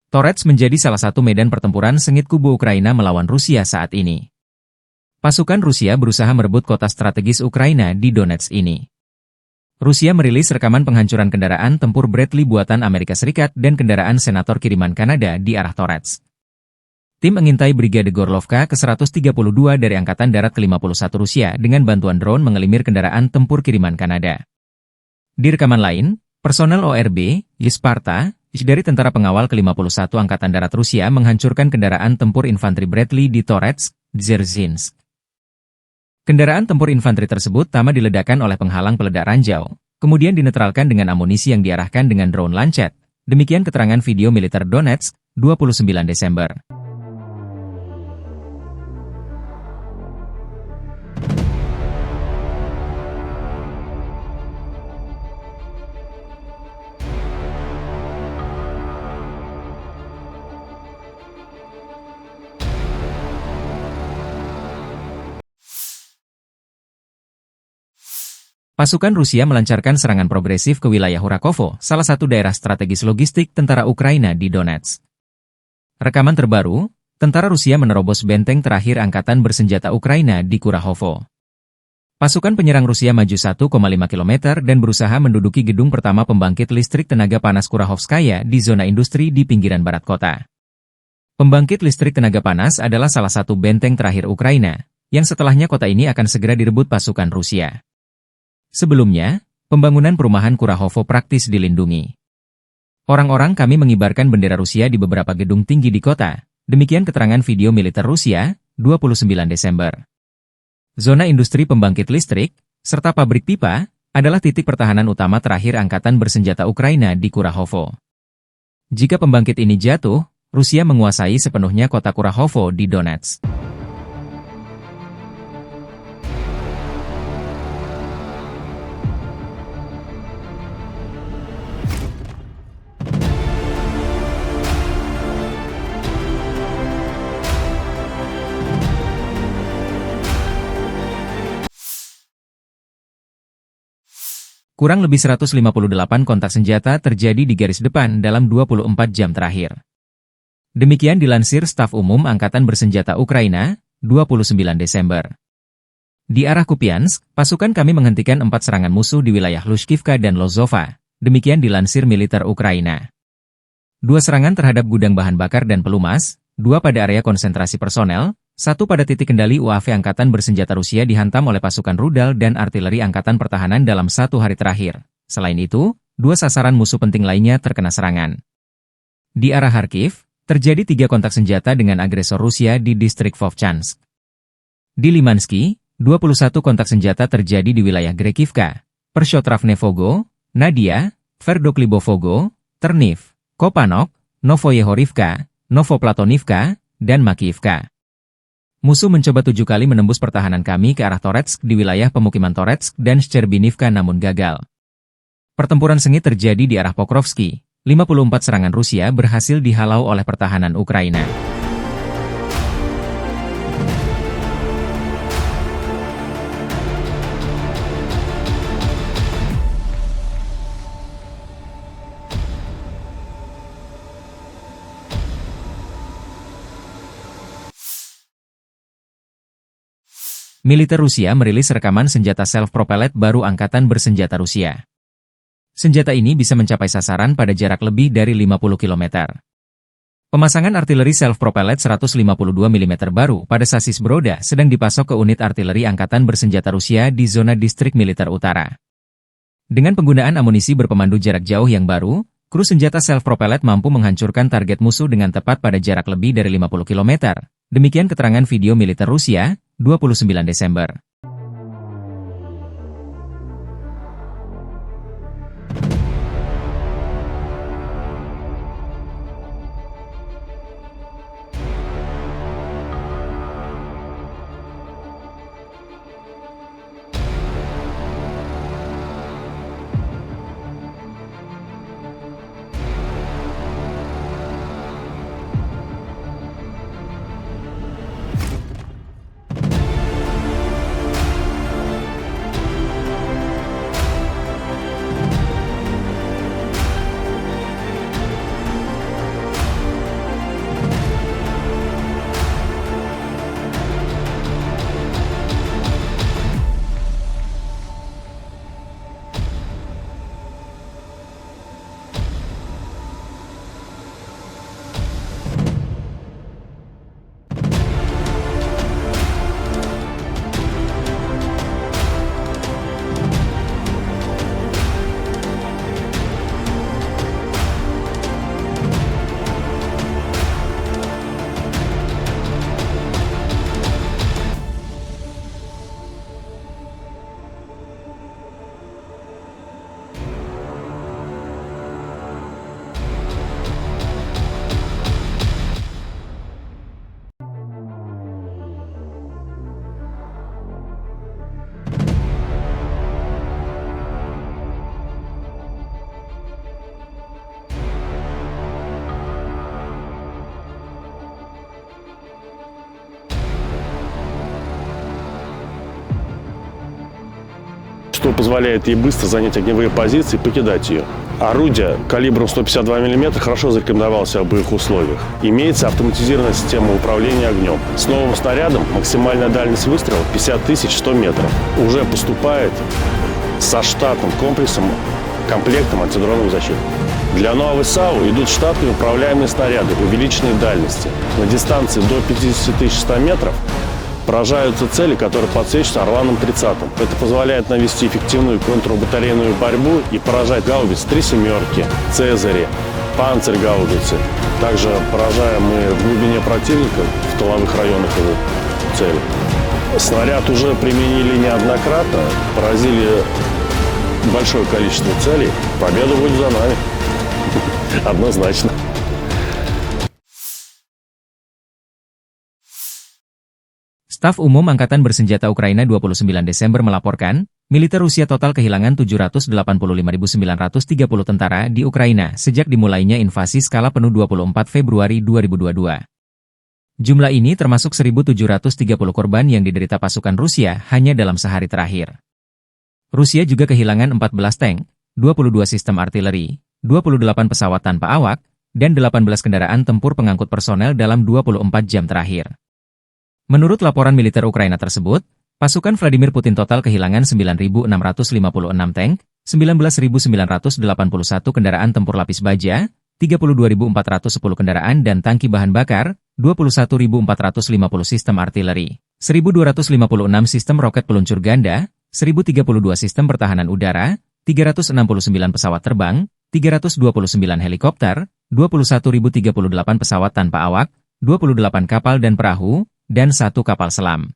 Torets menjadi salah satu medan pertempuran sengit kubu Ukraina melawan Rusia saat ini. Pasukan Rusia berusaha merebut kota strategis Ukraina di Donetsk ini. Rusia merilis rekaman penghancuran kendaraan tempur Bradley buatan Amerika Serikat dan kendaraan senator kiriman Kanada di arah Torets. Tim mengintai Brigade Gorlovka ke-132 dari Angkatan Darat ke-51 Rusia dengan bantuan drone mengelimir kendaraan tempur kiriman Kanada. Di rekaman lain, personel ORB, Yisparta, dari tentara pengawal ke-51 Angkatan Darat Rusia menghancurkan kendaraan tempur infanteri Bradley di Torets, Dzerzhinsk. Kendaraan tempur infanteri tersebut pertama diledakkan oleh penghalang peledak ranjau, kemudian dinetralkan dengan amunisi yang diarahkan dengan drone Lancet. Demikian keterangan video militer Donetsk, 29 Desember. Pasukan Rusia melancarkan serangan progresif ke wilayah Kurakovo, salah satu daerah strategis logistik tentara Ukraina di Donetsk. Rekaman terbaru, tentara Rusia menerobos benteng terakhir angkatan bersenjata Ukraina di Kurakovo. Pasukan penyerang Rusia maju 1,5 km dan berusaha menduduki gedung pertama pembangkit listrik tenaga panas Kurakhovskaya di zona industri di pinggiran barat kota. Pembangkit listrik tenaga panas adalah salah satu benteng terakhir Ukraina, yang setelahnya kota ini akan segera direbut pasukan Rusia. Sebelumnya, pembangunan perumahan Kurakhovo praktis dilindungi. Orang-orang kami mengibarkan bendera Rusia di beberapa gedung tinggi di kota, demikian keterangan video militer Rusia, 29 Desember. Zona industri pembangkit listrik, serta pabrik pipa, adalah titik pertahanan utama terakhir angkatan bersenjata Ukraina di Kurakhovo. Jika pembangkit ini jatuh, Rusia menguasai sepenuhnya kota Kurakhovo di Donetsk. Kurang lebih 158 kontak senjata terjadi di garis depan dalam 24 jam terakhir. Demikian dilansir Staf Umum Angkatan Bersenjata Ukraina, 29 Desember. Di arah Kupiansk, pasukan kami menghentikan 4 serangan musuh di wilayah Lushkivka dan Lozova. Demikian dilansir militer Ukraina. 2 serangan terhadap gudang bahan bakar dan pelumas, 2 pada area konsentrasi personel, 1 pada titik kendali UAV Angkatan Bersenjata Rusia dihantam oleh pasukan rudal dan artileri Angkatan Pertahanan dalam 1 hari terakhir. Selain itu, 2 sasaran musuh penting lainnya terkena serangan. Di arah Kharkiv, terjadi 3 kontak senjata dengan agresor Rusia di distrik Vovchansk. Di Limansky, 21 kontak senjata terjadi di wilayah Grekivka, Pershotravnevogo, Nadia, Verdoklibovogo, Terniv, Kopanok, Novoyehorivka, Novoplatonivka, dan Makiivka. Musuh mencoba 7 kali menembus pertahanan kami ke arah Toretsk di wilayah pemukiman Toretsk dan Shcherbinivka namun gagal. Pertempuran sengit terjadi di arah Pokrovsky. 54 serangan Rusia berhasil dihalau oleh pertahanan Ukraina. Militer Rusia merilis rekaman senjata self-propellet baru Angkatan Bersenjata Rusia. Senjata ini bisa mencapai sasaran pada jarak lebih dari 50 km. Pemasangan artileri self-propellet 152 mm baru pada sasis beroda sedang dipasok ke unit artileri Angkatan Bersenjata Rusia di zona distrik militer utara. Dengan penggunaan amunisi berpemandu jarak jauh yang baru, kru senjata self-propellet mampu menghancurkan target musuh dengan tepat pada jarak lebih dari 50 km. Demikian keterangan video militer Rusia, 29 Desember. что позволяет ей быстро занять огневые позиции и покидать ее. Орудие калибром 152 мм хорошо зарекомендовало себя в боевых условиях. Имеется автоматизированная система управления огнем. С новым снарядом максимальная дальность выстрела 50 100 метров. Уже поступает со штатным комплектом антидроновой защиты. Для нового САУ идут штатные управляемые снаряды увеличенной дальности. На дистанции до 50 100 метров поражаются цели, которые подсвечиваются Орланом-30. Это позволяет навести эффективную контрбатарейную борьбу и поражать гаубицы 3 семерки, Цезари, панцирь-гаубицы. Также поражаем мы в глубине противника, в тыловых районах его цели. Снаряд уже применили неоднократно, поразили большое количество целей. Победа будет за нами. Однозначно. Staf Umum Angkatan Bersenjata Ukraina 29 Desember melaporkan, militer Rusia total kehilangan 785.930 tentara di Ukraina sejak dimulainya invasi skala penuh 24 Februari 2022. Jumlah ini termasuk 1.730 korban yang diderita pasukan Rusia hanya dalam sehari terakhir. Rusia juga kehilangan 14 tank, 22 sistem artileri, 28 pesawat tanpa awak, dan 18 kendaraan tempur pengangkut personel dalam 24 jam terakhir. Menurut laporan militer Ukraina tersebut, pasukan Vladimir Putin total kehilangan 9.656 tank, 19.981 kendaraan tempur lapis baja, 32.410 kendaraan dan tangki bahan bakar, 21.450 sistem artileri, 1.256 sistem roket peluncur ganda, 1.032 sistem pertahanan udara, 369 pesawat terbang, 329 helikopter, 21.038 pesawat tanpa awak, 28 kapal dan perahu, dan 1 kapal selam.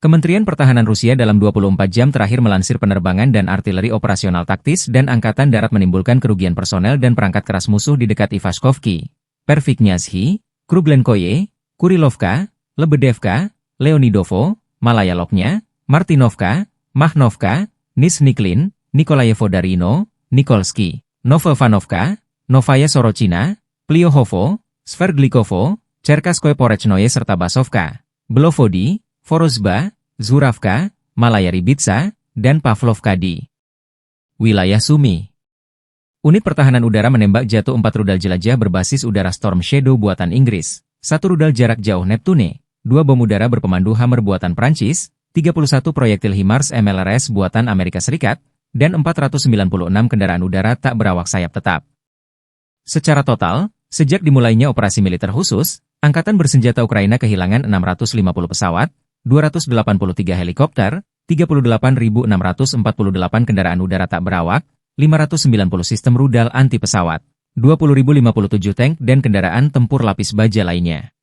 Kementerian Pertahanan Rusia dalam 24 jam terakhir melansir penerbangan dan artileri operasional taktis dan angkatan darat menimbulkan kerugian personel dan perangkat keras musuh di dekat Ivashkovki, Perviknyazhi, Kruglenkoye, Kurilovka, Lebedevka, Leonidovo, Malaya Loknya, Martinovka, Mahnovka, Nizhny-Klin, Nikolayevo Darino, Nikolsky, Novovanovka, Novaya Sorochina, Pliohovo, Sverdlikovo, Cherkaskoye Porechnoye serta Basovka, Belovody, Vorozhba, Zuravka, Malaya Ribitsa, dan Pavlovka di wilayah Sumy. Unit pertahanan udara menembak jatuh 4 rudal jelajah berbasis udara Storm Shadow buatan Inggris, 1 rudal jarak jauh Neptune, 2 bom udara berpemandu Hammer buatan Prancis, 31 proyektil HIMARS MLRS buatan Amerika Serikat, dan 496 kendaraan udara tak berawak sayap tetap. Secara total, sejak dimulainya operasi militer khusus, Angkatan Bersenjata Ukraina kehilangan 650 pesawat, 283 helikopter, 38.648 kendaraan udara tak berawak, 590 sistem rudal anti pesawat, 20.057 tank dan kendaraan tempur lapis baja lainnya.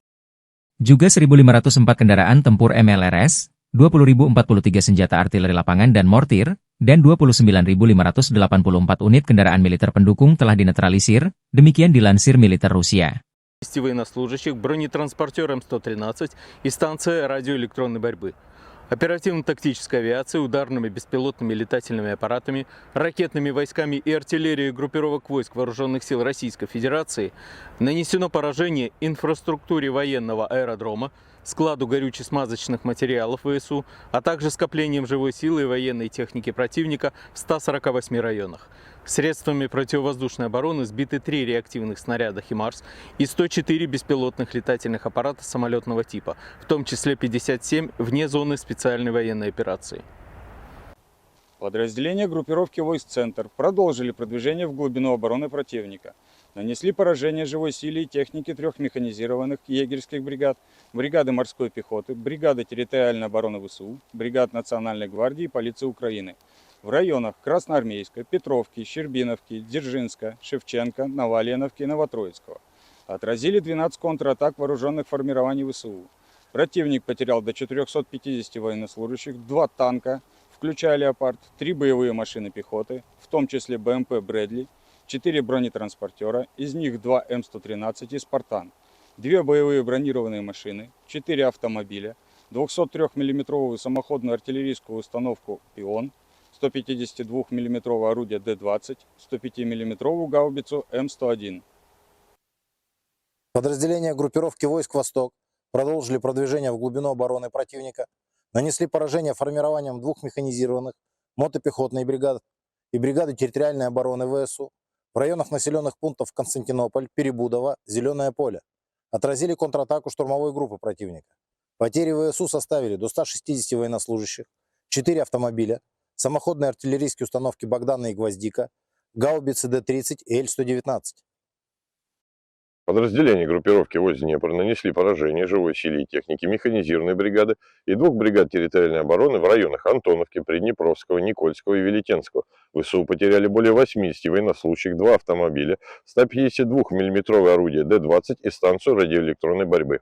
Juga 1.504 kendaraan tempur MLRS, 20.043 senjata artileri lapangan dan mortir, dan 29.584 unit kendaraan militer pendukung telah dinetralisir, demikian dilansir militer Rusia. Военнослужащих, бронетранспортер М-113 и станция радиоэлектронной борьбы. Оперативно-тактической авиацией, ударными беспилотными летательными аппаратами, ракетными войсками и артиллерией группировок войск Вооруженных сил Российской Федерации нанесено поражение инфраструктуре военного аэродрома, складу горюче-смазочных материалов ВСУ, а также скоплением живой силы и военной техники противника в 148 районах. Средствами противовоздушной обороны сбиты 3 реактивных снаряда «Химарс» и 104 беспилотных летательных аппарата самолетного типа, в том числе 57 вне зоны специальной военной операции. Подразделения группировки войск «Центр» продолжили продвижение в глубину обороны противника. Нанесли поражение живой силе и технике 3 механизированных егерских бригад, бригады морской пехоты, бригады территориальной обороны ВСУ, бригад Национальной гвардии и полиции Украины в районах Красноармейска, Петровки, Щербиновки, Дзержинска, Шевченко, Новоленовки и Новотроицкого. Отразили 12 контратак вооруженных формирований ВСУ. Противник потерял до 450 военнослужащих, 2 танка, включая «Леопард», 3 боевые машины пехоты, в том числе БМП «Брэдли», 4 бронетранспортера, из них 2 М-113 и «Спартан», 2 боевые бронированные машины, 4 автомобиля, 203 мм самоходную артиллерийскую установку «Пион», 152 мм орудие Д-20, 105 мм гаубицу М101. Подразделения группировки войск «Восток» продолжили продвижение в глубину обороны противника, нанесли поражение формированием двух механизированных мотопехотной бригад и бригады территориальной обороны ВСУ в районах населенных пунктов Константинополь, Перебудово, Зеленое поле. Отразили контратаку штурмовой группы противника. Потери ВСУ составили до 160 военнослужащих, 4 автомобиля, самоходные артиллерийские установки «Богдана» и «Гвоздика», гаубицы Д-30 и Л-119. Подразделения группировки войск Днепр нанесли поражение живой силе и технике механизированной бригады и двух бригад территориальной обороны в районах Антоновки, Приднепровского, Никольского и Великенского. ВСУ потеряли более 80 военнослужащих, 2 автомобиля, 152 мм орудие Д-20 и станцию радиоэлектронной борьбы.